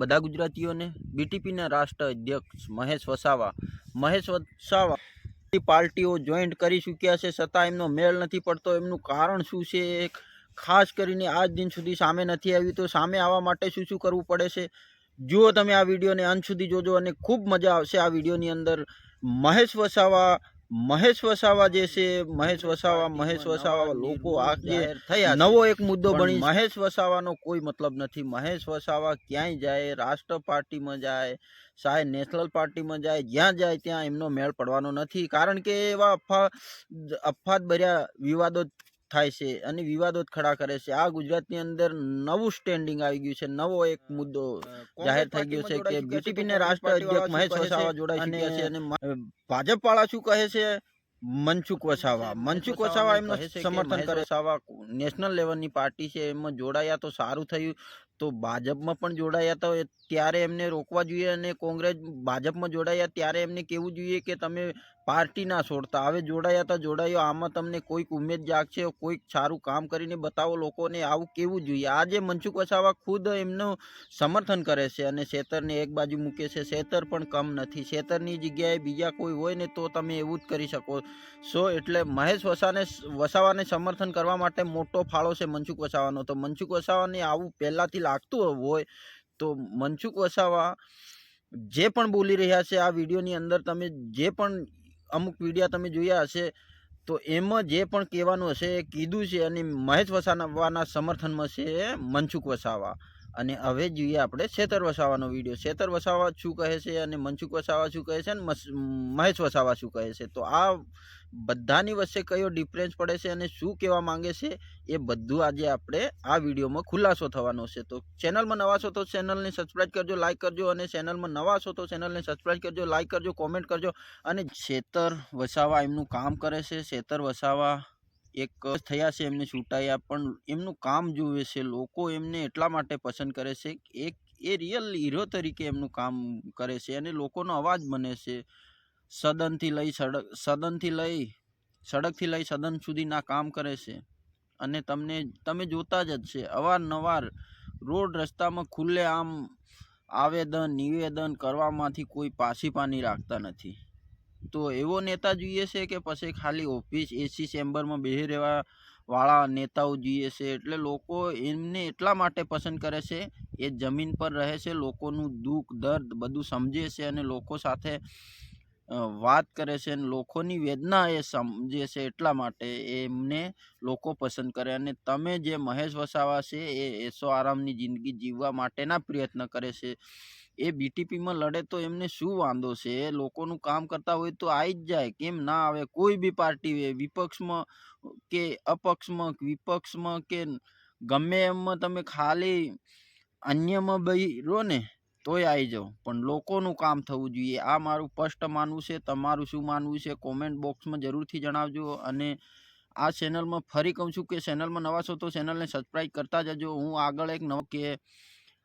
બધા ગુજરાતીઓને બીટીપીના રાષ્ટ્ર અધ્યક્ષ મહેશ વસાવા પાર્ટીઓ જોઈન્ટ કરી ચૂક્યા છે, છતાં એમનો મેળ નથી પડતો. એમનું કારણ શું છે ખાસ કરીને આજ દિન સુધી સામે નથી આવ્યું. તો સામે આવવા માટે શું શું કરવું પડે છે, જુઓ તમે આ વિડીયોને અંત સુધી જોજો અને ખૂબ મજા આવશે આ વિડીયોની અંદર. મહેશ વસાવા જે છે, મહેશ વસાવા લોકો આ જે થયા નવો એક મુદ્દો બની. મહેશ વસાવાનો કોઈ મતલબ નથી. મહેશ વસાવા ક્યાંય જાય, રાષ્ટ્ર પાર્ટીમાં જાય, ચાહે નેશનલ પાર્ટીમાં જાય, જ્યાં જાય ત્યાં એમનો મેળ પડવાનો નથી. કારણ કે એવા અફવાદ ભર્યા વિવાદો થાય છે અને વિવાદો ખડા કરે છે. આ ગુજરાતની અંદર નવું સ્ટેન્ડિંગ આવી ગયું છે, નવો એક મુદ્દો જાહેર થઈ ગયો છે કે બીટીપીને રાષ્ટ્ર અધ્યક્ષ મહેશ વસાવા જોડાઈ ચૂક્યા છે. અને ભાજપ વાળા શું કહે છે, મનસુખ વસાવા એમનું સમર્થન કરે. નેશનલ લેવલની પાર્ટી છે, એમાં જોડાયા તો સારું થયું. તો ભાજપમાં પણ જોડાયા તો ત્યારે એમને રોકવા જોઈએ, અને કોંગ્રેસ ભાજપમાં જોડાયા ત્યારે એમને કહેવું જોઈએ કે તમે પાર્ટી ના છોડતા. હવે જોડાયો, આમાં તમને કોઈક ઉમેદ જાગશે, કોઈક સારું કામ કરીને બતાવો લોકોને, આવું કેવું જોઈએ. આજે મનસુખ વસાવા ખુદ એમનું સમર્થન કરે છે અને શેતરને એક બાજુ મૂકે છે. શેતર પણ કમ નથી. શેતરની જગ્યાએ બીજા કોઈ હોય ને તો તમે એવું જ કરી શકો છો. એટલે મહેશ વસાવાને સમર્થન કરવા માટે મોટો ફાળો છે મનસુખ વસાવાનો. તો મનસુખ વસાવાને આવું પહેલાથી લાગતું હોય તો મનસુખ વસાવા જે પણ બોલી રહ્યા છે આ વિડીયોની અંદર, તમે જે પણ અમુક વિડીયો તમે જોયા હશે તો એમાં જે પણ કહેવાનું હશે એ કીધું છે. અને મહેશ વસાવાના સમર્થનમાં છે મનસુખ વસાવા. અને હવે જોઈએ આપણે શેતર વસાવાનો વિડીયો. શેતર વસાવા શું કહે છે અને મનસુખ વસાવા શું કહે છે અને મહેશ વસાવા શું કહે છે. તો આ બધાની વચ્ચે કયો ડિફરન્સ પડે છે અને શું કહેવા માંગે છે એ બધું આજે આપણે આ વિડીયોમાં ખુલાસો થવાનો છે. તો ચેનલમાં નવા છો તો ચેનલને સબસ્ક્રાઈબ કરજો, લાઇક કરજો. અને ચેનલમાં નવા છો તો ચેનલને સબસ્ક્રાઈબ કરજો, લાઇક કરજો, કોમેન્ટ કરજો. અને શેતર વસાવા એમનું કામ કરે છે. શેતર વસાવા એક થયા છે, એમને છૂટાયા, પણ એમનું કામ જોવે છે. લોકો એમને એટલા માટે પસંદ કરે છે કે એ રિયલ હીરો તરીકે એમનું કામ કરે છે અને લોકોનો અવાજ બને છે. સદનથી લઈ સદન સુધીના કામ કરે છે. અને તમે જોતા જ હશે અવારનવાર રોડ રસ્તામાં ખુલ્લે આમ નિવેદન કરવામાંથી કોઈ પાની રાખતા નથી. તો એવો નેતા જોઈએ છે કે પછી ખાલી ઓફિસ એસી ચેમ્બરમાં બેસી રહેવા વાળા નેતાઓ જોઈએ છે. એટલે લોકો એમને એટલા માટે પસંદ કરે છે, એ જમીન પર રહે છે, લોકોનું દુઃખ દર્દ બધું સમજે છે અને લોકો સાથે વાત કરે છે, લોકોની વેદના એ સમજે છે. એટલા માટે એમને લોકો પસંદ કરે. અને તમે જે મહેશ વસાવા છે એ એસો આરામની જિંદગી જીવવા માટેના પ્રયત્ન કરે છે. એ બીટીપીમાં લડે તો એમને શું વાંધો છે? એ લોકોનું કામ કરતા હોય તો આવી જ જાય, કેમ ના આવે? કોઈ બી પાર્ટી હોય, વિપક્ષમાં કે અપક્ષમાં, વિપક્ષમાં કે ગમે એમમાં તમે ખાલી અન્યમાં બી રહો ને તોય આવી જાઓ, પણ લોકોનું કામ થવું જોઈએ. આ મારું સ્પષ્ટ માનવું છે. તમારું શું માનવું છે કોમેન્ટ બોક્સમાં જરૂરથી જણાવજો. અને આ ચેનલમાં ફરી કહું છું કે ચેનલમાં નવા છો તો ચેનલને સબસ્ક્રાઈબ કરતા જજો. હું આગળ એક નવો કે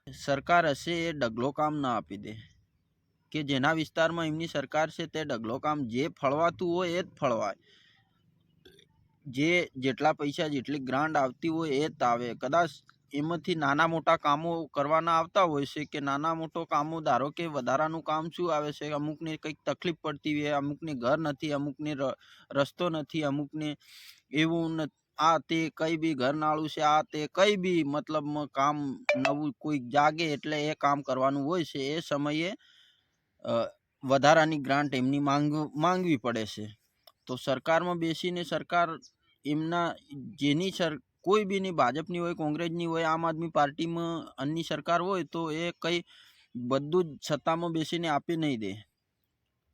સરકાર હશે એ ડગલો કામ ના આપી દે, કે જેના વિસ્તારમાં એમની સરકાર છે તે ડગલો કામ જે ફળવાતું હોય એ જ ફળવાય. જેટલા પૈસા જેટલી ગ્રાન્ટ આવતી હોય એ જ આવે. કદાચ એમાંથી નાના મોટા કામો કરવાના આવતા હોય છે, કે નાના મોટો કામો, ધારો કે વધારાનું કામ શું આવે છે, અમુકને કંઈક તકલીફ પડતી હોય, અમુકને ઘર નથી, અમુકને રસ્તો નથી, અમુકને એવું આ તે કઈ બી ઘરનાળું છે, આ તે કઈ બી મતલબમાં કામ નવું કોઈ જાગે એટલે એ કામ કરવાનું હોય છે. એ સમયે વધારાની ગ્રાન્ટ એમની માંગવી પડે છે. તો સરકારમાં બેસીને સરકાર એમના જેની કોઈ બી ની, ભાજપની હોય, કોંગ્રેસની હોય, આમ આદમી પાર્ટીમાં અન્ય સરકાર હોય તો એ કંઈ બધું જ સત્તામાં બેસીને આપી નહીં દે.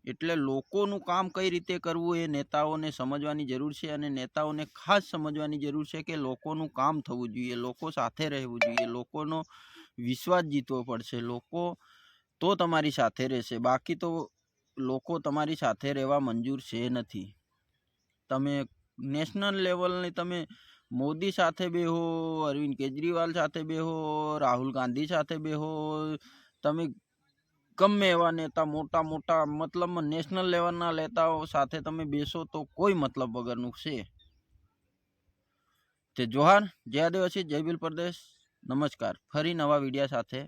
એટલે લોકોનું કામ કઈ રીતે કરવું એ નેતાઓને સમજવાની જરૂર છે. અને નેતાઓને ખાસ સમજવાની જરૂર છે કે લોકોનું કામ થવું જોઈએ, લોકો સાથે રહેવું જોઈએ, લોકોનો વિશ્વાસ જીતવો પડશે. લોકો તો તમારી સાથે રહેશે, બાકી તો લોકો તમારી સાથે રહેવા મંજૂર છે નથી. તમે નેશનલ લેવલની તમે મોદી સાથે બેહો, અરવિંદ કેજરીવાલ સાથે બેહો, રાહુલ ગાંધી સાથે બેહો, તમે ગમે એવા નેતા મોટા મતલબમાં નેશનલ લેવલના નેતાઓ સાથે તમે બેસો તો કોઈ મતલબ વગરનું છે. તે જોહાર, જય આદિવાસી, જય ભીલ પ્રદેશ, નમસ્કાર. ફરી નવા વિડીયા સાથે